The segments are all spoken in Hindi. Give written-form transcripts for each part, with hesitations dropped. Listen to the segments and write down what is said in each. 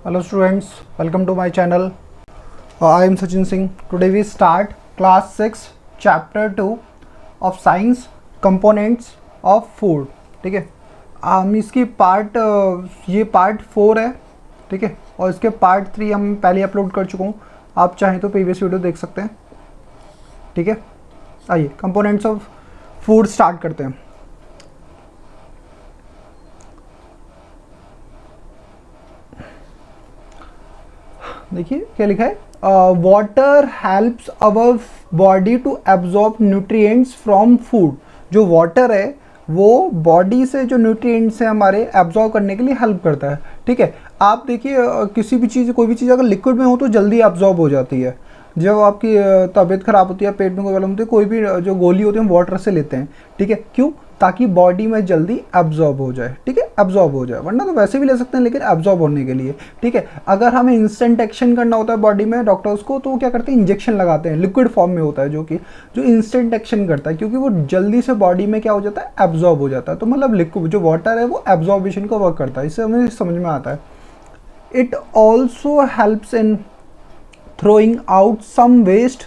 Hello students, welcome to my channel. I am Sachin Singh. Today we start class 6 chapter 2 of science components of food. ठीक है, हम इसकी ये पार्ट 4 है. ठीक है, और इसके पार्ट 3 हम पहले अपलोड कर चुका हूँ. आप चाहें तो प्रीवियस वीडियो देख सकते हैं. ठीक है, आइए कंपोनेंट्स ऑफ फूड स्टार्ट करते हैं. देखिए क्या लिखा है, water helps our body to absorb nutrients from food. जो वाटर है वो बॉडी से जो न्यूट्रिएंट्स हैं हमारे एब्जॉर्ब करने के लिए हेल्प करता है. ठीक है, आप देखिए किसी भी चीज़, कोई भी चीज़ अगर लिक्विड में हो तो जल्दी एब्जॉर्ब हो जाती है. जब आपकी तबीयत ख़राब होती है, पेट में कोई प्रॉब्लम होती है, कोई भी जो गोली होती है हम वाटर से लेते हैं. ठीक है, क्यों? ताकि बॉडी में जल्दी एब्जॉर्ब हो जाए. ठीक है, एब्जॉर्ब हो जाए, वरना तो वैसे भी ले सकते हैं लेकिन एब्जॉर्ब होने के लिए. ठीक है, अगर हमें इंस्टेंट एक्शन करना होता है बॉडी में डॉक्टर्स को, तो वो क्या करते हैं, इंजेक्शन लगाते हैं. लिक्विड फॉर्म में होता है जो इंस्टेंट एक्शन करता है, क्योंकि वो जल्दी से बॉडी में क्या हो जाता है, एब्जॉर्ब हो जाता है. तो मतलब लिक्विड जो वाटर है वो एब्जॉर्बेशन का वर्क करता है. इससे हमें समझ में आता है. It also helps in throwing out some waste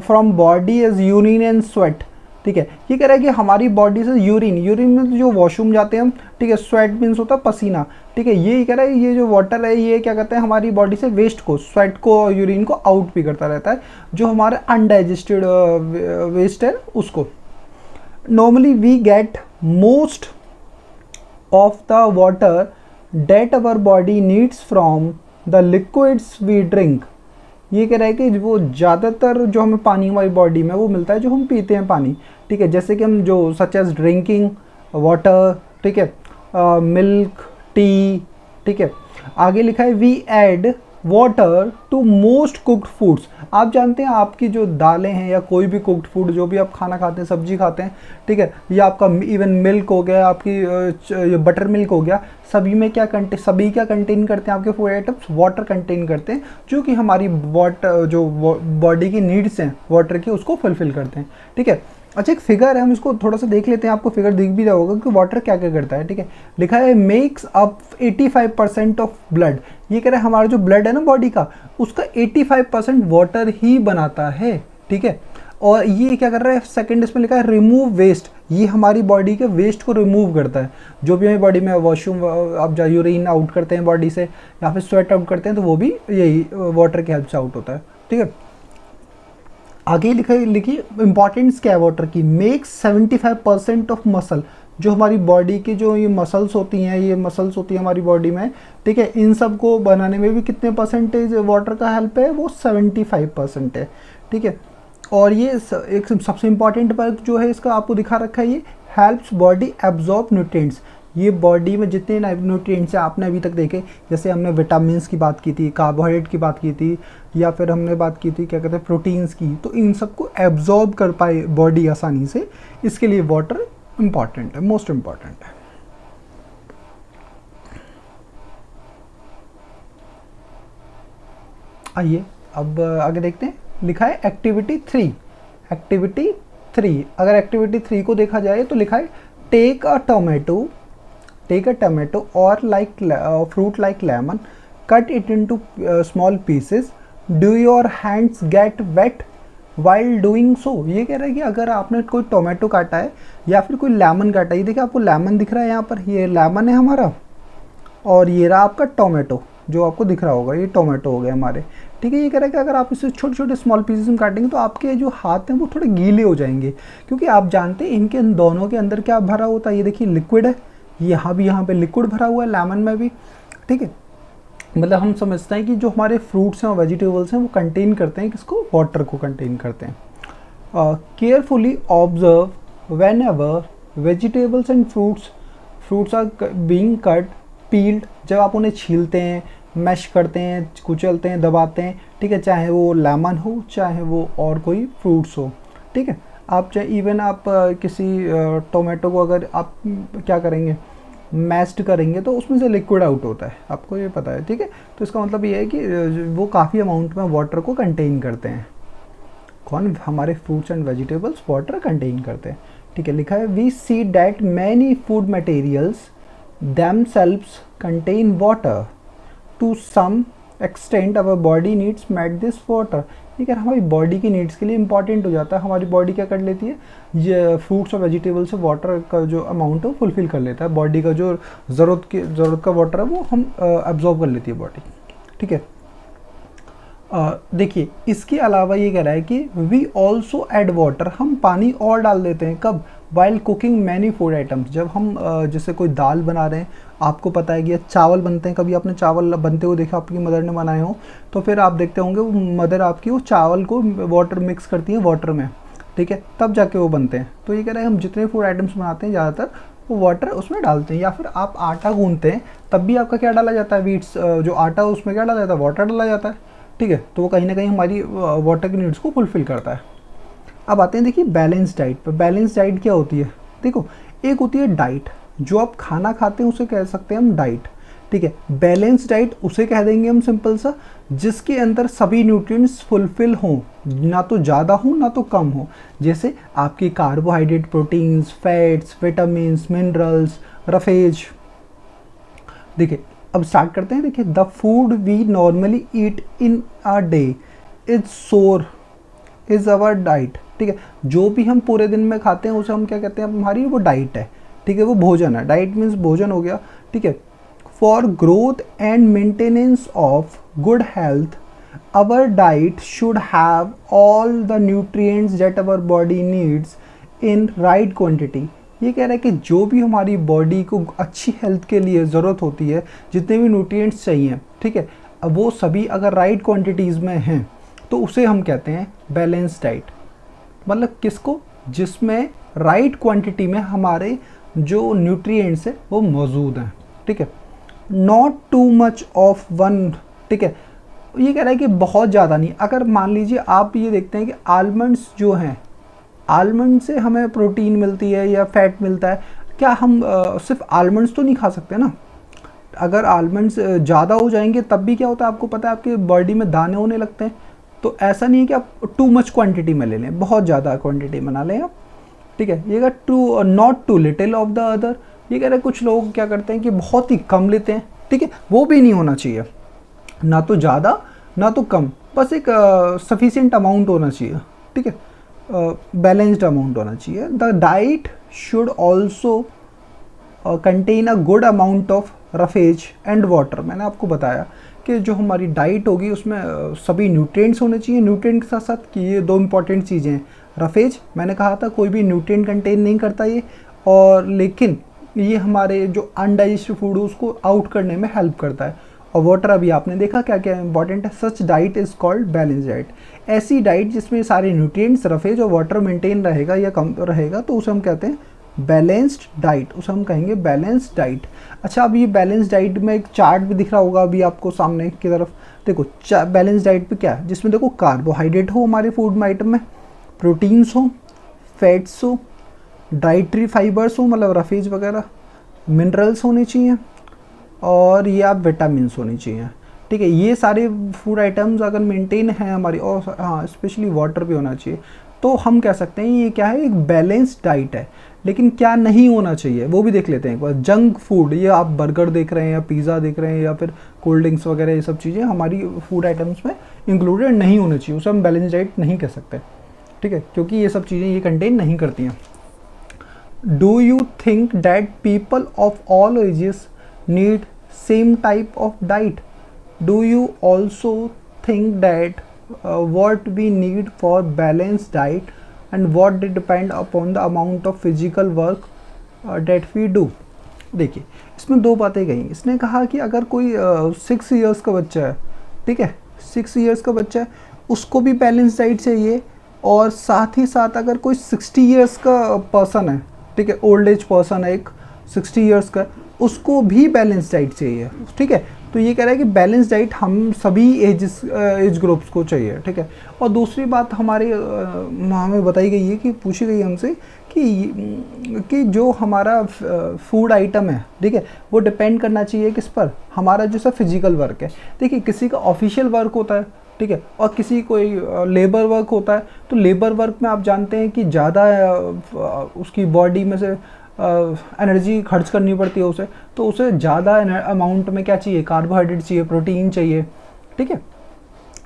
from body as urine and sweat. ठीक है, ये कह रहा है कि हमारी बॉडी से यूरिन में जो वॉशरूम जाते हैं हम. ठीक है, स्वेट मीन्स होता है पसीना. ठीक है, ये कह रहा है ये जो वाटर है ये क्या करता है, हमारी बॉडी से वेस्ट को, स्वेट को, यूरिन को आउट भी करता रहता है, जो हमारे अनडाइजेस्टेड वेस्ट है उसको. Normally we get most of the water that our body needs from the liquids we drink. ये कह रहा है कि वो ज़्यादातर जो हमें पानी हमारी बॉडी में वो मिलता है जो हम पीते हैं पानी. ठीक है, जैसे कि हम जो सच एज ड्रिंकिंग वाटर. ठीक है, मिल्क, टी. ठीक है, आगे लिखा है we add water to most cooked foods. आप जानते हैं आपकी जो दालें हैं या कोई भी कुक्ड फूड जो भी आप खाना खाते हैं, सब्जी खाते हैं. ठीक है, या आपका इवन मिल्क हो गया, आपकी बटर मिल्क हो गया, सभी में क्या कंटेन करते हैं, आपके फूड आइटम्स वाटर कंटेन करते हैं, जो कि हमारी जो बॉडी की नीड्स हैं वाटर की उसको फुलफिल करते हैं. ठीक है, अच्छा एक फिगर है, हम इसको थोड़ा सा देख लेते हैं. आपको फिगर दिख भी रहा होगा कि वाटर क्या क्या करता है. ठीक है, लिखा है मेक्स अप 85% ऑफ ब्लड. ये कह रहा है हमारा जो ब्लड है ना बॉडी का, उसका 85% वाटर ही बनाता है. ठीक है, और ये क्या कर रहा है, सेकंड इसमें लिखा है रिमूव वेस्ट. ये हमारी बॉडी के वेस्ट को रिमूव करता है. जो भी हमारी बॉडी में वॉशरूम आप जो यूरिन आउट करते हैं बॉडी से या फिर स्वेट आउट करते हैं, तो वो भी यही वाटर की हेल्प से आउट होता है. ठीक है, आगे लिखिए इंपॉर्टेंस क्या है वाटर की. Makes 75% of muscle. जो हमारी बॉडी की जो ये मसल्स होती हैं हमारी बॉडी में. ठीक है, इन सब को बनाने में भी कितने परसेंटेज वाटर का हेल्प है, वो 75% है. ठीक है, और ये एक सबसे इम्पॉर्टेंट पार्ट जो है इसका आपको दिखा रखा है, ये हेल्प्स बॉडी एब्जॉर्ब न्यूट्रिएंट्स. ये बॉडी में जितने न्यूट्रिएंट्स हैं आपने अभी तक देखे, जैसे हमने विटामिन्स की बात की थी, कार्बोहाइड्रेट की बात की थी, या फिर हमने बात की थी क्या कहते हैं प्रोटीन्स की, तो इन सबको एब्जॉर्ब कर पाए बॉडी आसानी से. इसके लिए वाटर इम्पॉर्टेंट है, मोस्ट इम्पॉर्टेंट है. आइए अब आगे देखते हैं. लिखा है एक्टिविटी 3. अगर एक्टिविटी 3 को देखा जाए तो लिखा है टेक अ टोमेटो और fruit like lemon, cut it into small pieces, do your hands get wet while doing so. ये कह रहा है कि अगर आपने कोई टोमेटो काटा है या फिर कोई लेमन काटा है, ये देखिए आपको लेमन दिख रहा है यहाँ पर, ये लेमन है हमारा, और ये रहा आपका टोमेटो जो आपको दिख रहा होगा, ये टोमेटो हो गए हमारे. ठीक है, ये कह रहा है कि अगर आप इसे छोटे छोटे स्मॉल पीसेस में काटेंगे तो आपके जो हाथ हैं वो थोड़े गीले हो जाएंगे, क्योंकि आप जानते हैं इनके दोनों के अंदर क्या भरा होता है. ये देखिए लिक्विड है, यहाँ पे लिक्विड भरा हुआ है लेमन में भी. ठीक है, मतलब हम समझते हैं कि जो हमारे फ्रूट्स हैं और वेजिटेबल्स हैं वो कंटेन करते हैं किसको, वाटर को कंटेन करते हैं. Carefully observe whenever vegetables and fruits are being cut, peeled. जब आप उन्हें छीलते हैं, मैश करते हैं, कुचलते हैं, दबाते हैं. ठीक है, चाहे वो लेमन हो चाहे वो और कोई फ्रूट्स हो. ठीक है, आप चाहे इवन आप किसी टोमेटो को अगर आप क्या करेंगे, मैश्ड करेंगे तो उसमें से लिक्विड आउट होता है, आपको ये पता है. ठीक है, तो इसका मतलब ये है कि वो काफ़ी अमाउंट में वाटर को कंटेन करते हैं. कौन? हमारे fruits and vegetables water contain करते हैं. ठीक है, लिखा है we see that many food materials themselves contain water. To some extent our body needs met this water. ठीक है, हमारी बॉडी की नीड्स के लिए इंपॉर्टेंट हो जाता है। हमारी बॉडी क्या कर लेती है, ये फ्रूट्स और वेजिटेबल से वाटर का जो अमाउंट है फुलफिल कर लेता है। बॉडी का जो ज़रूरत का वाटर है वो हम अब्जॉर्ब कर लेती है बॉडी। ठीक है, देखिए इसके अलावा ये कह रहा है कि वी ऑल्सो ऐड वाटर, हम पानी और डाल देते हैं। कब? While cooking many food items, जब हम जैसे कोई दाल बना रहे हैं, आपको पता है कि चावल बनते हैं, कभी आपने चावल बनते हुए देखा आपकी मदर ने बनाए हो, तो फिर आप देखते होंगे वो मदर आपकी वो चावल को वाटर मिक्स करती है वाटर में। ठीक है, तब जाके वो बनते हैं। तो ये कह रहा है हम जितने फूड आइटम्स बनाते हैं ज़्यादातर वो वाटर उसमें डालते हैं। या फिर आप आटा गूंथते हैं तब भी आपका क्या डाला जाता है, वीट्स जो आटा उसमें क्या डाला जाता है, वाटर डाला जाता है। ठीक है, तो वो कहीं ना कहीं हमारी वाटर की नीड्स को फुलफिल करता है। अब आते हैं देखिए बैलेंस डाइट पर। बैलेंस डाइट क्या होती है? देखो, एक होती है डाइट, जो आप खाना खाते हैं उसे कह सकते हैं हम डाइट। ठीक है, बैलेंस डाइट उसे कह देंगे हम सिंपल सा, जिसके अंदर सभी न्यूट्रिएंट्स फुलफिल हों, ना तो ज़्यादा हो ना तो कम हो। जैसे आपकी carbohydrate, proteins, fats, vitamins, minerals, roughage. देखिए अब स्टार्ट करते हैं। देखिए, the food we normally eat in a day is so is our diet. ठीक है, जो भी हम पूरे दिन में खाते हैं उसे हम क्या कहते हैं, हमारी वो डाइट है। ठीक है, वो भोजन है। डाइट मीन्स भोजन हो गया। ठीक है, for growth and maintenance of good health our diet should have all the nutrients that our body needs in right quantity. ये कह रहा है कि जो भी हमारी बॉडी को अच्छी हेल्थ के लिए ज़रूरत होती है, जितने भी न्यूट्रिएंट्स चाहिए, ठीक है, अब वो सभी अगर राइट क्वांटिटीज़ में हैं तो उसे हम कहते हैं बैलेंस डाइट। मतलब किसको? जिसमें राइट क्वांटिटी में हमारे जो न्यूट्रिएंट्स है वो मौजूद हैं। ठीक है, not to much of one. ठीक है, ये कह रहा है कि बहुत ज़्यादा नहीं। अगर मान लीजिए आप ये देखते हैं कि आलमंड्स जो हैं, आलमंड से हमें प्रोटीन मिलती है या फैट मिलता है, क्या हम सिर्फ आलमंड्स तो नहीं खा सकते ना? अगर आलमंड्स ज़्यादा हो जाएंगे तब भी क्या होता है आपको पता है, आपके बॉडी में दाने होने लगते हैं। तो ऐसा नहीं है कि आप टू मच क्वांटिटी में ले लें, बहुत ज़्यादा क्वांटिटी में ना लें आप। ठीक है, ये too not too little of the other. ये कह रहे हैं कुछ लोग क्या करते हैं कि बहुत ही कम लेते हैं। ठीक है, वो भी नहीं होना चाहिए, ना तो ज़्यादा ना तो कम, बस एक सफिशिएंट अमाउंट होना चाहिए। ठीक है, बैलेंस्ड अमाउंट होना चाहिए। The diet should also contain a good amount of roughage and water. मैंने आपको बताया कि जो हमारी डाइट होगी उसमें सभी न्यूट्रिएंट्स होने चाहिए। न्यूट्रिएंट के साथ साथ कि ये दो इंपॉर्टेंट चीज़ें हैं। रफेज मैंने कहा था कोई भी न्यूट्रिएंट कंटेन नहीं करता ये, और लेकिन ये हमारे जो अनडाइजेस्टेड फूड है उसको आउट करने में हेल्प करता है। और वाटर अभी आपने देखा क्या क्या इंपॉर्टेंट है। Such diet is called balance diet. ऐसी डाइट जिसमें सारे न्यूट्रिएंट्स, रफेज और वाटर मेंटेन रहेगा या कम रहेगा तो उसे हम कहते हैं बैलेंस्ड डाइट, उसे हम कहेंगे बैलेंस्ड डाइट। अच्छा, अब ये बैलेंस्ड डाइट में एक चार्ट भी दिख रहा होगा अभी आपको सामने की तरफ। देखो बैलेंस डाइट पे क्या है, जिसमें देखो कार्बोहाइड्रेट हो हमारे फूड में आइटम में, प्रोटीन्स हो, फैट्स हो, डाइटरी फाइबर्स हो मतलब रफेज वगैरह, मिनरल्स होने चाहिए, और ये आप विटामिन्स होनी चाहिए। ठीक है, ये सारे फूड आइटम्स अगर मेंटेन हैं हमारी, और हाँ स्पेशली वाटर भी होना चाहिए, तो हम कह सकते हैं ये क्या है, एक बैलेंस्ड डाइट है। लेकिन क्या नहीं होना चाहिए वो भी देख लेते हैं एक बार। जंक फूड, ये आप बर्गर देख रहे हैं या पिज़्ज़ा देख रहे हैं या फिर कोल्ड ड्रिंक्स वगैरह, ये सब चीज़ें हमारी फूड आइटम्स में इंक्लूडेड नहीं होनी चाहिए, उसे हम बैलेंस डाइट नहीं कह सकते। ठीक है, क्योंकि ये सब चीज़ें ये कंटेन नहीं करती हैं। Do you think that people of all ages need same type of diet? Do you also think that what we need for balanced diet and what they depend upon the amount of physical work that we do? देखिए इसमें दो बातें कही। इसने कहा कि अगर कोई 6 इयर्स का बच्चा है, ठीक है, 6 इयर्स का बच्चा है, उसको भी बैलेंस डाइट चाहिए, और साथ ही साथ अगर कोई 60 इयर्स का पर्सन है, ठीक है, ओल्ड एज पर्सन है एक 60 इयर्स का, उसको भी बैलेंस डाइट चाहिए। ठीक है, तो ये कह रहा है कि बैलेंस डाइट हम सभी एज ग्रुप्स को चाहिए। ठीक है, और दूसरी बात हमें बताई गई है कि पूछी गई हमसे कि जो हमारा फूड आइटम है, ठीक है, वो डिपेंड करना चाहिए किस पर, हमारा जो सा फिजिकल वर्क है। देखिए किसी का ऑफिशियल वर्क होता है, ठीक है, और किसी कोई लेबर वर्क होता है। तो लेबर वर्क में आप जानते हैं कि ज़्यादा उसकी बॉडी में से एनर्जी खर्च करनी पड़ती है उसे, तो उसे ज़्यादा अमाउंट में क्या चाहिए, कार्बोहाइड्रेट चाहिए, प्रोटीन चाहिए, ठीक है।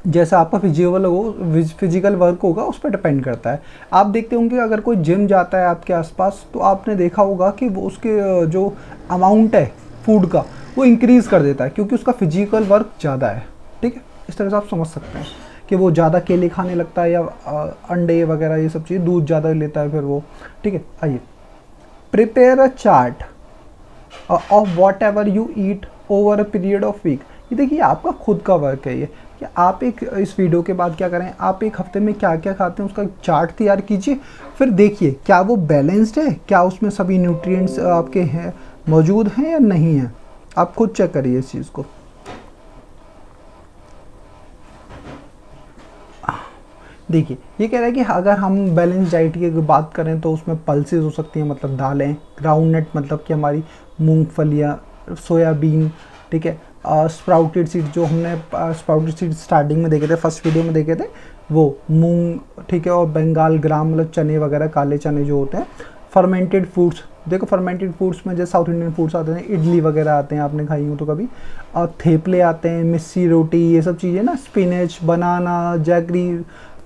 जैसा आपका फिजिकल वर्क होगा उस पर डिपेंड करता है। आप देखते होंगे अगर कोई जिम जाता है आपके आसपास, तो आपने देखा होगा कि वो उसके जो अमाउंट है फूड का वो इंक्रीज़ कर देता है, क्योंकि उसका फिजिकल वर्क ज़्यादा है, ठीक है। इस तरह से आप समझ सकते हैं कि वो ज़्यादा केले खाने लगता है, या अंडे वगैरह ये सब चीज़, दूध ज़्यादा लेता है फिर वो, ठीक है। आइए, prepare a chart of whatever you eat over a period of week. ये देखिए आपका खुद का वर्क है ये, कि आप एक इस वीडियो के बाद क्या करें, आप एक हफ्ते में क्या क्या खाते हैं उसका चार्ट तैयार कीजिए, फिर देखिए क्या वो बैलेंस्ड है, क्या उसमें सभी न्यूट्रिएंट्स आपके हैं मौजूद हैं या नहीं है। आप खुद चेक करिए इस चीज़ को। देखिए ये कह रहा है कि अगर हम बैलेंस डाइट की बात करें तो उसमें पल्सेस हो सकती हैं, मतलब दालें, ग्राउंडनट मतलब कि हमारी मूंगफलियाँ, सोयाबीन, ठीक है, स्प्राउटेड सीड, जो हमने स्प्राउटेड सीड स्टार्टिंग में देखे थे, फर्स्ट वीडियो में देखे थे, वो मूंग, ठीक है, और बंगाल ग्राम मतलब चने वगैरह, काले चने जो होते हैं। फर्मेंटेड फूड्स, देखो फर्मेंटेड फूड्स में जैसे साउथ इंडियन फूड्स आते हैं, इडली वगैरह आते हैं, आपने खाई हो तो कभी, और थेपले आते हैं, मिस्सी रोटी, ये सब चीज़ें ना, स्पिनच, बनाना, जैगरी,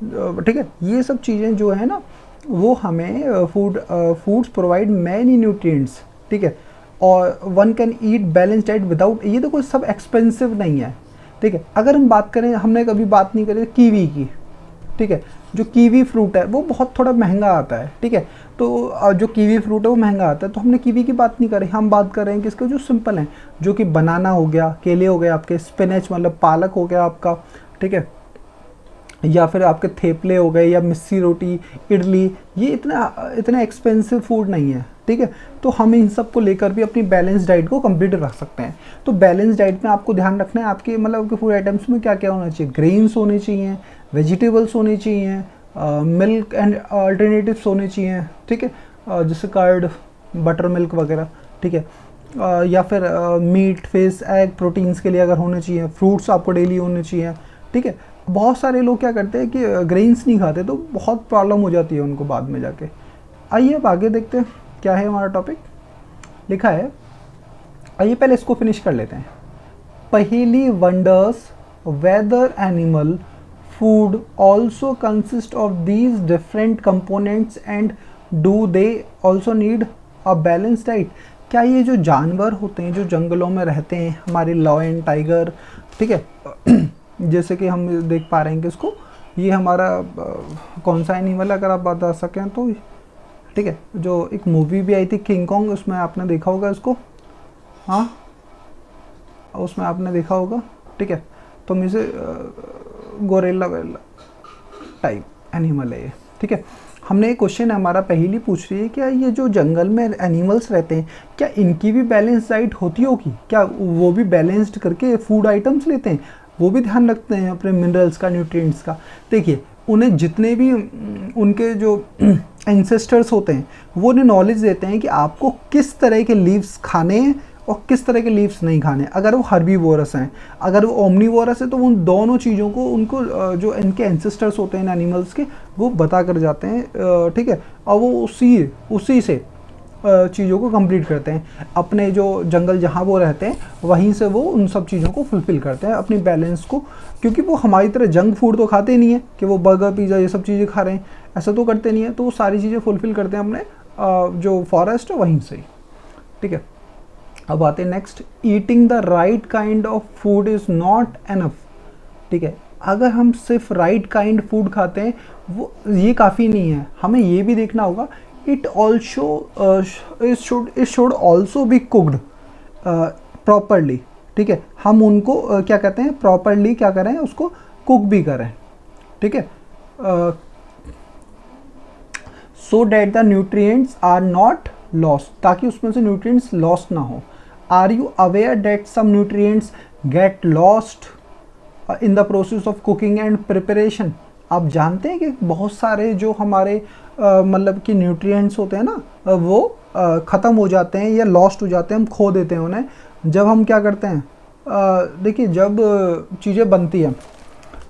ठीक है, ये सब चीज़ें जो है ना वो हमें फूड्स प्रोवाइड मैनी न्यूट्रिएंट्स, ठीक है। और one can eat balance diet without, ये तो कोई सब एक्सपेंसिव नहीं है, ठीक है। अगर हम बात करें, हमने कभी बात नहीं करी कीवी की, ठीक है, जो कीवी फ्रूट है वो बहुत थोड़ा महंगा आता है, ठीक है। तो जो कीवी फ्रूट है वो महंगा आता है, तो हमने कीवी की बात नहीं करी, हम बात कर रहे हैं किसके, जो सिंपल हैं, जो कि बनाना हो गया, केले हो गए आपके, स्पिनच मतलब पालक हो गया आपका, ठीक है, या फिर आपके थेपले हो गए, या मिस्सी रोटी, इडली, ये इतना एक्सपेंसिव फूड नहीं है, ठीक है। तो हम इन सब को लेकर भी अपनी बैलेंस डाइट को कंप्लीट रख सकते हैं। तो बैलेंस डाइट में आपको ध्यान रखना है आपके मतलब आपके फूड आइटम्स में क्या क्या होना चाहिए, ग्रेन्स होने चाहिए, वेजिटेबल्स होने चाहिए, मिल्क एंड अल्टरनेटिव्स होने चाहिए, ठीक है, जैसे कर्ड, बटर मिल्क वगैरह, ठीक है, या फिर मीट, फिश, एग, प्रोटीन्स के लिए अगर होने चाहिए, फ्रूट्स आपको डेली होने चाहिए, ठीक है। बहुत सारे लोग क्या करते हैं कि ग्रेन्स नहीं खाते, तो बहुत प्रॉब्लम हो जाती है उनको बाद में जाके। आइए अब आगे देखते हैं क्या है हमारा टॉपिक, लिखा है, आइए पहले इसको फिनिश कर लेते हैं। Paheli wonders whether animal food also consist of these different components and do they also need a balance diet. क्या ये जो जानवर होते हैं जो जंगलों में रहते हैं, हमारे लॉयन, टाइगर, ठीक है, जैसे कि हम देख पा रहे हैं कि इसको, ये हमारा कौन सा एनिमल है अगर आप बता सकें तो, ठीक है, जो एक मूवी भी आई थी किंग कॉन्ग, उसमें आपने देखा होगा इसको, हाँ उसमें आपने देखा होगा, ठीक है। तो मुझे गोरेला वेला टाइप एनिमल है ये, ठीक है। हमने एक क्वेश्चन हमारा पहेली पूछ रही है, क्या ये जो जंगल में एनिमल्स रहते हैं क्या इनकी भी बैलेंस डाइट होती होगी, क्या वो भी बैलेंस्ड करके फूड आइटम्स लेते हैं, वो भी ध्यान रखते हैं अपने मिनरल्स का, न्यूट्रिएंट्स का। देखिए उन्हें जितने भी उनके जो एंसेस्टर्स होते हैं वो उन्हें नॉलेज देते हैं कि आपको किस तरह के लीव्स खाने हैं और किस तरह के लीव्स नहीं खाने। अगर वो हर्बीवोरस हैं, अगर वो ओमनीवोरस है, तो उन दोनों चीज़ों को उनको जो इनके एंसेस्टर्स होते हैं इन एनिमल्स के, वो बता कर जाते हैं, ठीक है। और वो उसी से चीज़ों को कंप्लीट करते हैं, अपने जो जंगल जहाँ वो रहते हैं वहीं से वो उन सब चीज़ों को फुलफ़िल करते हैं, अपनी बैलेंस को। क्योंकि वो हमारी तरह जंक फूड तो खाते नहीं है कि वो बर्गर, पिज़्ज़ा ये सब चीज़ें खा रहे हैं, ऐसा तो करते नहीं है। तो वो सारी चीज़ें फुलफ़िल करते हैं अपने जो फॉरेस्ट है वहीं से ही, ठीक है। अब आते हैं next, eating the right kind of food is not enough, ठीक है। अगर हम सिर्फ राइट काइंड फूड खाते हैं वो ये काफ़ी नहीं है, हमें ये भी देखना होगा it also it should also be cooked properly, ठीक है। हम उनको क्या कहते हैं, प्रॉपरली क्या करें, उसको कुक भी करें, ठीक है, so that the nutrients are not lost, ताकि उसमें से न्यूट्रिएंट्स लॉस्ट ना हो। Are you aware that some nutrients get lost in the process of cooking and preparation. आप जानते हैं कि बहुत सारे जो हमारे मतलब कि न्यूट्रिएंट्स होते हैं ना वो ख़त्म हो जाते हैं या लॉस्ट हो जाते हैं, हम खो देते हैं उन्हें जब हम क्या करते हैं, देखिए जब चीज़ें बनती हैं,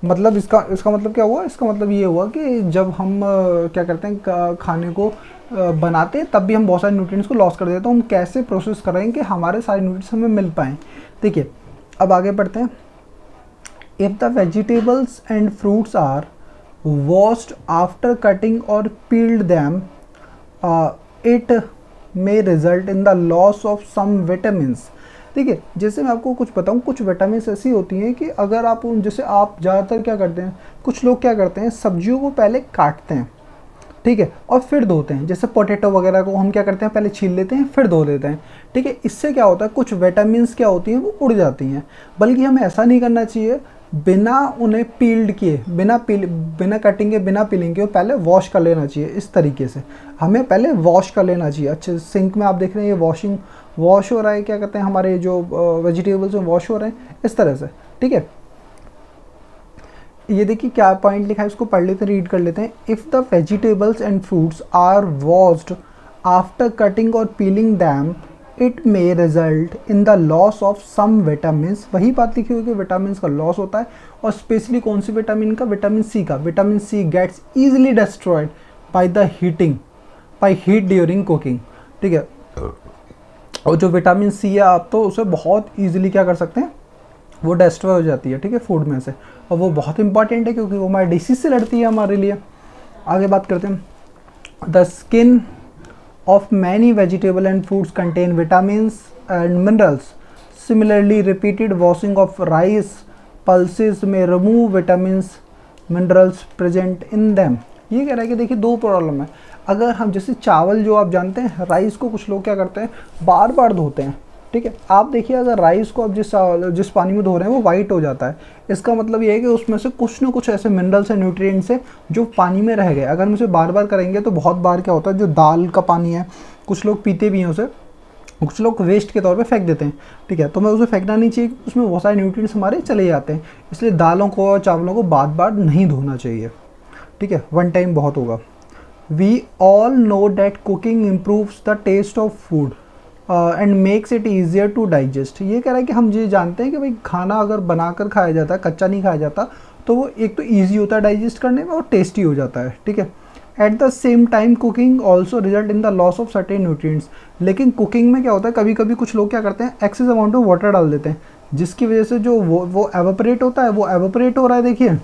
मतलब इसका मतलब क्या हुआ, इसका मतलब ये हुआ कि जब हम क्या करते हैं खाने को बनाते हैं तब भी हम बहुत सारे न्यूट्रिएंट्स को लॉस कर देते हैं। तो हम कैसे प्रोसेस करेंगे कि हमारे सारे न्यूट्रिएंट्स हमें मिल पाएँ। देखिए अब आगे बढ़ते हैं। If the vegetables and fruits are washed after cutting or peeled them, it may result in the loss of some vitamins। देखिए जैसे मैं आपको कुछ बताऊं, कुछ विटामिन ऐसी होती हैं कि अगर आप जैसे आप ज़्यादातर क्या करते हैं, कुछ लोग क्या करते हैं सब्जियों को पहले काटते हैं, ठीक है, और फिर धोते हैं। जैसे पोटैटो वगैरह को हम क्या करते हैं पहले छील लेते हैं फिर धो देते हैं, ठीक है। इससे क्या होता है कुछ विटामिन्स क्या होती हैं वो उड़ जाती हैं। बल्कि हमें ऐसा नहीं करना चाहिए, बिना उन्हें पील्ड किए, बिना कटिंग के, बिना पीलिंग के पहले वॉश कर लेना चाहिए। इस तरीके से हमें पहले वॉश कर लेना चाहिए अच्छे। सिंक में आप देख रहे हैं ये वॉश हो रहा है, क्या कहते हैं हमारे जो वेजिटेबल्स हैं वॉश हो रहे हैं इस तरह से, ठीक है। ये देखिए क्या पॉइंट लिखा है, इसको पढ़ लेते हैं, रीड कर लेते हैं। If the vegetables and fruits are washed after cutting और peeling them, it may result in the loss of some vitamins. वही बात लिखी हुई कि विटामिन का लॉस होता है, और स्पेशली कौन सी विटामिन का, विटामिन सी का। Vitamin C gets easily destroyed by the heating, by heat during cooking, ठीक है। और जो विटामिन सी है आप तो उसे बहुत ईजिली क्या कर सकते हैं, वो डिस्ट्रॉय हो जाती है, ठीक है, फूड में से। और वो बहुत इंपॉर्टेंट है क्योंकि वो हमारे डिसीज से लड़ती है हमारे लिए। आगे बात करते हैं। The skin of many vegetable and fruits contain vitamins and minerals. Similarly, repeated washing of rice pulses may remove vitamins, minerals present in them। ये कह रहा है कि देखिए दो प्रॉब्लम है। अगर हम जैसे चावल जो आप जानते हैं, राइस को कुछ लोग क्या करते हैं बार बार धोते हैं, ठीक है। आप देखिए अगर राइस को आप जिस पानी में धो रहे हैं वो वाइट हो जाता है, इसका मतलब ये है कि उसमें से कुछ ना कुछ ऐसे मिनरल्स एंड न्यूट्रिएंट्स हैं जो पानी में रह गए। अगर हम उसे बार बार करेंगे तो बहुत बार क्या होता है, जो दाल का पानी है कुछ लोग पीते भी हैं उसे, कुछ लोग वेस्ट के तौर पे फेंक देते हैं, ठीक है। तो हमें उसे फेंकना नहीं चाहिए, उसमें बहुत सारे न्यूट्रिएंट्स हमारे चले जाते हैं। इसलिए दालों को और चावलों को बार बार नहीं धोना चाहिए, ठीक है, वन टाइम बहुत होगा। We all know that cooking improves the taste of food and makes it easier to digest. ये कह रहा है कि हम ये जानते हैं कि भाई खाना अगर बनाकर खाया जाता है, कच्चा नहीं खाया जाता, तो वो एक तो ईजी होता है डाइजेस्ट करने में और टेस्टी हो जाता है, ठीक है। At the same time cooking also result in the loss of certain nutrients. लेकिन कुकिंग में क्या होता है, कभी कभी कुछ लोग क्या करते हैं एक्सेस अमाउंट में वाटर डाल देते हैं, जिसकी वजह से जो वो एवोपरेट होता है, वो एवोपरेट हो रहा है देखिए,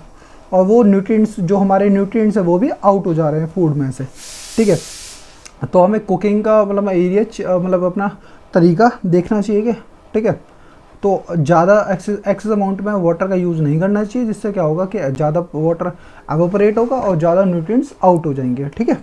और वो न्यूट्रिएंट्स जो हमारे न्यूट्रिएंट्स है वो भी आउट हो जा रहे हैं फूड में से, ठीक है। तो हमें कुकिंग का मतलब एरिया मतलब अपना तरीका देखना चाहिए कि, ठीक है। तो ज़्यादा एक्सेस अमाउंट में वाटर का यूज़ नहीं करना चाहिए, जिससे क्या होगा कि ज़्यादा वाटर एवोपरेट होगा और ज़्यादा न्यूट्रिएंट्स आउट हो जाएंगे, ठीक है।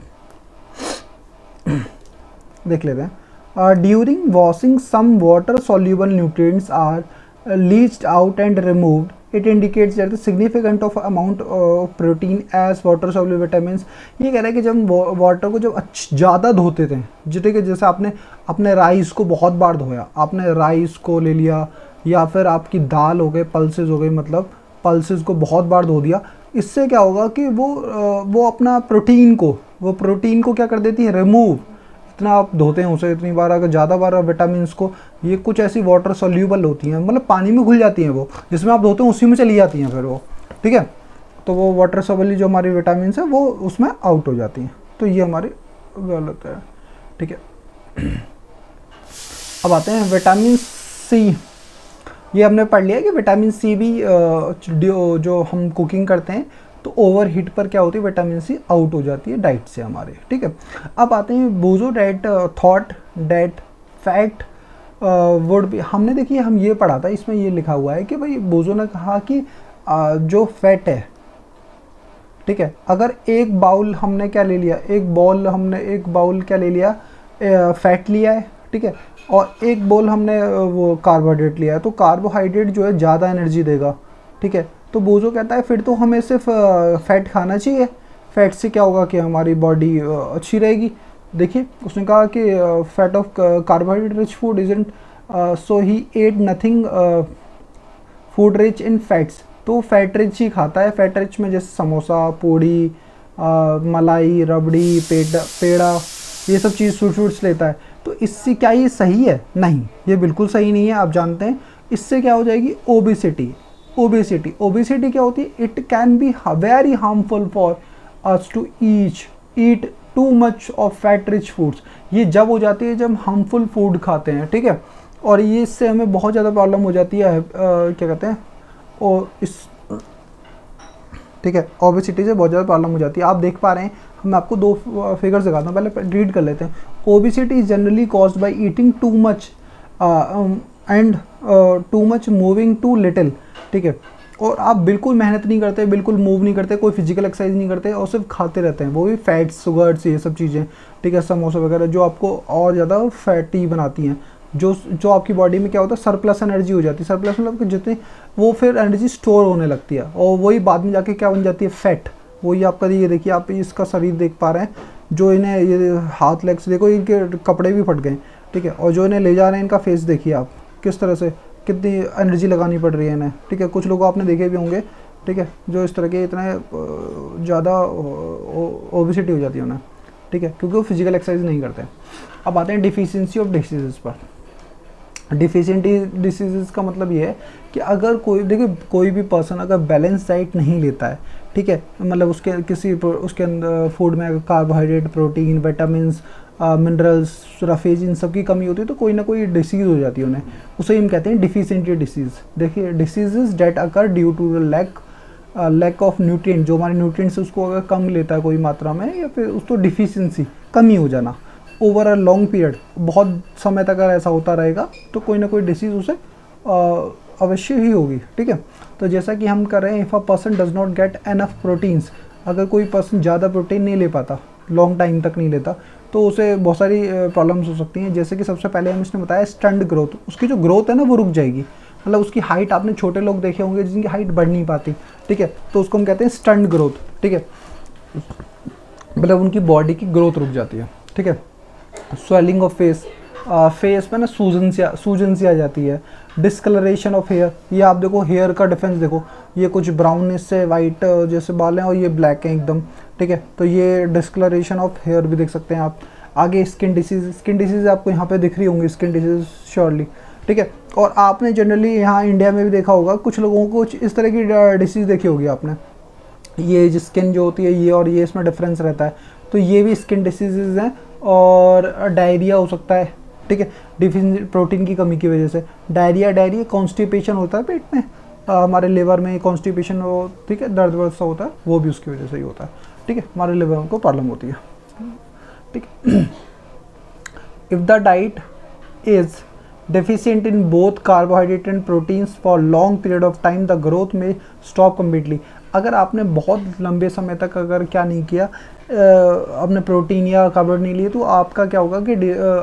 देख लेते हैं। During washing some water soluble nutrients are leached out and removed. It indicates that the significant of amount of protein as water soluble vitamins. ये कह रहा है कि जब वाटर को जब ज़्यादा धोते थे, ठीक है, जैसे आपने अपने राइस को बहुत बार धोया, आपने राइस को ले लिया, या फिर आपकी दाल हो गई, पल्सेस हो गई, मतलब पल्सेस को बहुत बार धो दिया, इससे क्या होगा कि वो अपना प्रोटीन को क्या कर देती है, रिमूव। इतना आप धोते हैं उसे इतनी बार, अगर ज़्यादा बार विटामिन्स को, ये कुछ ऐसी वाटर सोल्यूबल होती हैं, मतलब पानी में घुल जाती हैं, वो जिसमें आप धोते हैं उसी में चली जाती हैं फिर वो, ठीक है। तो वो वाटर सोल्यूबल जो हमारी विटामिन्स है वो उसमें आउट हो जाती हैं, तो ये हमारी गलत है, ठीक है। अब आते हैं विटामिन सी। ये हमने पढ़ लिया कि विटामिन सी भी जो हम कुकिंग करते हैं तो ओवर हीट पर क्या होती है, विटामिन सी आउट हो जाती है डाइट से हमारे, ठीक है। अब आते हैं बोजो that thought that fat would भी। हमने देखिए हम ये पढ़ा था, इसमें ये लिखा हुआ है कि भाई बोजो ने कहा कि जो फैट है, ठीक है, अगर एक बाउल हमने क्या ले लिया, एक बाउल क्या ले लिया, फैट लिया है, ठीक है, और एक बाउल हमने वो कार्बोहाइड्रेट लिया है, तो कार्बोहाइड्रेट जो है ज़्यादा एनर्जी देगा, ठीक है। तो बोजो कहता है फिर तो हमें सिर्फ फैट खाना चाहिए, फैट से क्या होगा कि हमारी बॉडी अच्छी रहेगी। देखिए उसने कहा कि fat of carbohydrate rich food isn't, so he ate nothing food rich in fats. तो फैट रिच ही खाता है, फैट रिच में जैसे समोसा, पूड़ी, मलाई, रबड़ी, पेड़ा, ये सब चीज़ फ्रूट्स लेता है। तो इससे क्या ये सही है? नहीं, ये बिल्कुल सही नहीं है। आप जानते हैं इससे क्या हो जाएगी, ओबेसिटी क्या होती है, it can be very harmful for us to eat too much of fat rich foods, ये जब हो जाती है जब हार्मफुल फूड खाते हैं, ठीक है, और ये इससे हमें बहुत ज़्यादा प्रॉब्लम हो जाती है, क्या कहते हैं, और इस, ठीक है, ओबेसिटी से बहुत ज़्यादा प्रॉब्लम हो जाती है। आप देख पा रहे हैं, मैं आपको दो फिगर्स दिखाता हूँ, पहले रीड कर लेते हैं। Obesity is generally caused by eating too much and too much moving too little, ठीक है, और आप बिल्कुल मेहनत नहीं करते, बिल्कुल मूव नहीं करते, कोई फिजिकल एक्सरसाइज नहीं करते और सिर्फ खाते रहते हैं, वो भी फैट्स, शुगर्स, ये सब चीज़ें, ठीक है, समोसे वगैरह जो आपको और ज़्यादा फैटी बनाती हैं, जो आपकी बॉडी में क्या होता है, सरप्लस एनर्जी हो जाती है। सरप्लस मतलब कि जितनी वो फिर एनर्जी स्टोर होने लगती है और वही बाद में जाके क्या बन जाती है, फैट। वही आपका, ये देखिए, आप इसका शरीर देख पा रहे हैं, जो इन्हें ये हाथ लेग्स देखो, इनके कपड़े भी फट गए, ठीक है, और जो इन्हें ले जा रहे हैं इनका फेस देखिए आप, किस तरह से कितनी एनर्जी लगानी पड़ रही है इन्हें, ठीक है। कुछ लोग आपने देखे भी होंगे, ठीक है, जो इस तरह के इतने ज़्यादा ओबेसिटी हो जाती है उन्हें, ठीक है, क्योंकि वो फिजिकल एक्सरसाइज नहीं करते। अब आते हैं डिफिशियंसी ऑफ डिसीजेज पर। डिफिशियंटी डिसीज़ का मतलब ये है कि अगर कोई, देखिए, कोई भी पर्सन अगर बैलेंस डाइट नहीं लेता है, ठीक है, मतलब उसके अंदर फूड में carbohydrate, protein, vitamins, minerals, roughage, इन सब की कमी होती है, तो कोई ना कोई डिसीज़ हो जाती है उन्हें, उसे हम कहते हैं डिफिशियंटी डिसीज़। देखिए, diseases that occur due to the lack of nutrient, जो हमारे न्यूट्रिएंट्स उसको अगर कम लेता है कोई मात्रा में, या फिर उसको डिफिशियंसी, कमी हो जाना ओवर अ लॉन्ग पीरियड, बहुत समय तक अगर ऐसा होता रहेगा तो कोई ना कोई डिसीज़ उसे अवश्य ही होगी, ठीक है। तो जैसा कि हम कर रहे हैं, if a person does not get enough proteins, अगर कोई पर्सन ज़्यादा प्रोटीन नहीं ले पाता, लॉन्ग टाइम तक नहीं लेता, तो उसे बहुत सारी प्रॉब्लम्स हो सकती हैं। जैसे कि सबसे पहले हम इसने बताया स्टंट ग्रोथ, उसकी जो ग्रोथ है ना वो रुक जाएगी, मतलब उसकी हाइट, आपने छोटे लोग देखे होंगे जिनकी हाइट बढ़ नहीं पाती, ठीक है, तो उसको हम कहते हैं स्टंट ग्रोथ, ठीक है, मतलब उनकी बॉडी की ग्रोथ रुक जाती है, ठीक है। स्वेलिंग ऑफ फेस, फेस में ना सूजन सी आ जाती है। डिस्कलरेशन ऑफ हेयर, ये आप देखो हेयर का डिफरेंस देखो, ये कुछ ब्राउनिश से वाइट जैसे बाल हैं और ये ब्लैक हैं एकदम, ठीक है, तो ये डिस्कलरेशन ऑफ हेयर भी देख सकते हैं आप। आगे स्किन डिसीज आपको यहाँ पे दिख रही होंगी, स्किन डिसीज श्योरली, ठीक है। और आपने जनरली यहाँ इंडिया में भी देखा होगा, कुछ लोगों को कुछ इस तरह की डिसीज़ देखी होगी आपने, ये जो स्किन जो होती है ये और ये, इसमें डिफरेंस रहता है, तो ये भी स्किन डिसीज़ हैं। और डायरिया हो सकता है, ठीक है, डिफिशिएंट प्रोटीन की कमी की वजह से। डायरिया कॉन्स्टिपेशन होता है पेट में, हमारे लिवर में कॉन्स्टिपेशन हो, ठीक है, दर्द वर्द सा होता है, वो भी उसकी वजह से ही होता है, ठीक है, हमारे लिवर को प्रॉब्लम होती है, ठीक है। If the diet is deficient in both carbohydrate and proteins for long period of time, the growth may stop completely। अगर आपने बहुत लंबे समय तक अगर क्या नहीं किया, आपने प्रोटीन या कार्बोहाइड्रेट नहीं लिए, तो आपका क्या होगा कि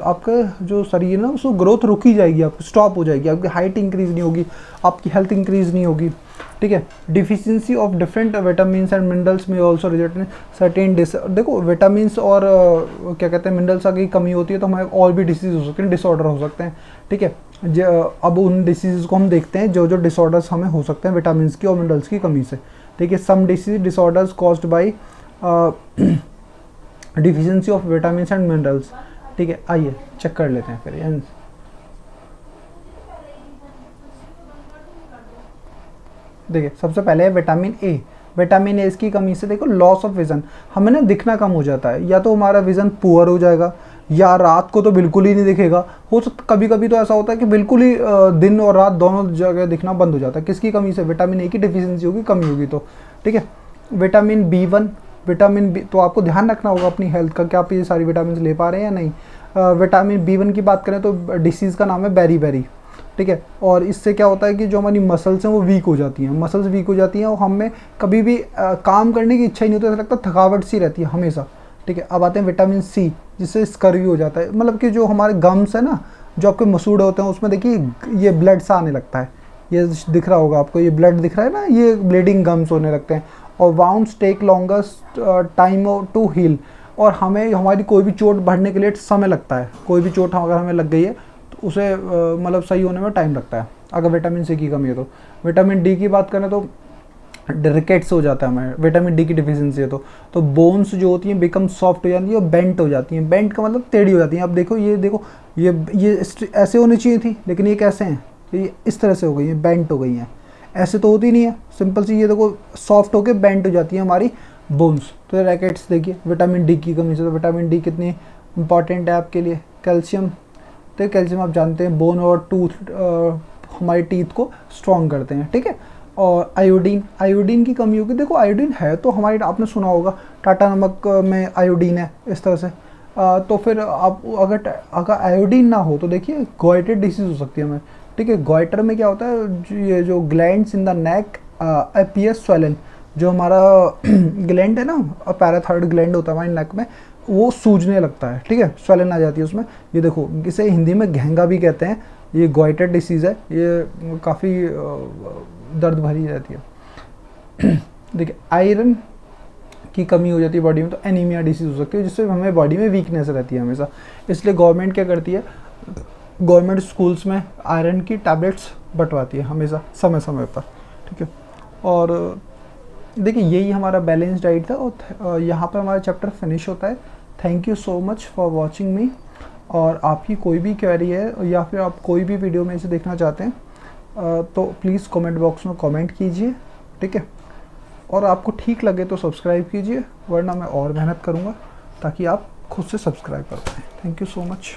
आपका जो शरीर है ना उसको ग्रोथ रुक ही जाएगी, आपकी स्टॉप हो जाएगी, आपकी हाइट इंक्रीज़ नहीं होगी, आपकी हेल्थ इंक्रीज़ नहीं होगी, ठीक है। Deficiency of different vitamins and minerals में ऑल्सो रिजल्ट इन सर्टेन देखो, विटामिन्स और क्या कहते हैं, मिनरल्स की कमी होती है तो हमारे और भी डिसीज़ हो सकते हैं, डिसऑर्डर हो सकते हैं, ठीक है। अब उन डिसीज़ को हम देखते हैं जो डिसऑर्डर्स हमें हो सकते हैं विटामिन्स की और मिनरल्स की कमी से, ठीक है। Some disorders caused by deficiency of vitamins and minerals, ठीक है। आइए चेक कर लेते हैं फिर। देखिए, सबसे पहले है विटामिन ए। विटामिन ए इसकी कमी से देखो लॉस ऑफ विज़न, हमें ना दिखना कम हो जाता है, या तो हमारा विज़न पुअर हो जाएगा, या रात को तो बिल्कुल ही नहीं दिखेगा, हो सकता कभी कभी तो ऐसा होता है कि बिल्कुल ही दिन और रात दोनों जगह दिखना बंद हो जाता है। किसकी कमी से? विटामिन ए की डिफिशियंसी होगी, कमी होगी तो, ठीक है। विटामिन B1, विटामिन बी, तो आपको ध्यान रखना होगा अपनी हेल्थ का कि आप ये सारी विटामिन ले पा रहे हैं या नहीं। विटामिन B1 की बात करें तो डिसीज़ का नाम है बेरी, ठीक है। और इससे क्या होता है कि जो हमारी मसल्स हैं वो वीक हो जाती हैं, मसल्स वीक हो जाती हैं और हमें कभी भी काम करने की इच्छा ही नहीं होती, ऐसा लगता है थकावट सी रहती है हमेशा, ठीक है। अब आते हैं विटामिन सी, जिससे स्कर्वी हो जाता है, मतलब कि जो हमारे गम्स है ना, जो आपके मसूड़े होते हैं उसमें देखिए ये ब्लड सा आने लगता है, ये दिख रहा होगा आपको, ये ब्लड दिख रहा है ना, ये ब्लीडिंग गम्स होने लगते हैं। और wounds take longest time to heal, और हमें हमारी कोई भी चोट बढ़ने के लिए समय लगता है, कोई भी चोट अगर हमें लग गई है तो उसे मतलब सही होने में टाइम लगता है अगर विटामिन सी की कमी है तो। विटामिन डी की बात करें तो रिकेट्स हो जाता है हमें, विटामिन डी की डिफिशियंसी है तो बोन्स जो होती हैं बिकम सॉफ्ट हो जाती है और बेंट हो जाती हैं। बेंट का मतलब टेढ़ी हो जाती हैं। अब देखो ये ऐसे होनी चाहिए थी, लेकिन ये कैसे हैं, ये इस तरह से हो गई हैं, बेंट हो गई हैं, ऐसे तो होती नहीं है, सिंपल सी, ये देखो सॉफ्ट होके बेंट हो जाती है हमारी बोन्स। तो रैकेट्स देखिए, विटामिन डी की कमी से, तो विटामिन डी कितनी इंपॉर्टेंट है आपके लिए। कैल्शियम, तो कैल्शियम आप जानते हैं बोन और टूथ हमारे टीथ को स्ट्रॉन्ग करते हैं, ठीक है। और आयोडीन, आयोडीन की कमी होगी, देखो आयोडीन है तो हमारी, आपने सुना होगा टाटा नमक में आयोडीन है इस तरह से। तो फिर आप अगर आयोडीन ना हो तो देखिए गॉइटर डिसीज हो सकती है हमें, ठीक है। गॉइटर में क्या होता है, ये जो glands in the neck appear swollen, जो हमारा ग्लैंड है ना, पैराथायरॉइड ग्लैंड होता है हमारे नेक में, वो सूजने लगता है, ठीक है, स्वेलन आ जाती है उसमें। ये देखो, इसे हिंदी में घेंगा भी कहते हैं, ये गॉइटर डिसीज़ है, ये काफ़ी दर्द भरी रहती है। देखिए आयरन की कमी हो जाती है बॉडी में तो एनीमिया डिसीज हो सकती है, जिससे हमें बॉडी में वीकनेस रहती है हमेशा। इसलिए गवर्नमेंट क्या करती है, गवर्नमेंट स्कूल्स में आयरन की टैबलेट्स बंटवाती है हमेशा समय समय पर, ठीक है। और देखिए यही हमारा बैलेंस डाइट था, और यहाँ पर हमारा चैप्टर फिनिश होता है। Thank you so much for watching मी। और आपकी कोई भी क्वेरी है या फिर आप कोई भी वीडियो में इसे देखना चाहते हैं तो प्लीज़ कमेंट बॉक्स में कमेंट कीजिए, ठीक है। और आपको ठीक लगे तो सब्सक्राइब कीजिए, वरना मैं और मेहनत करूँगा ताकि आप खुद से सब्सक्राइब कर पाएँ। Thank you so much.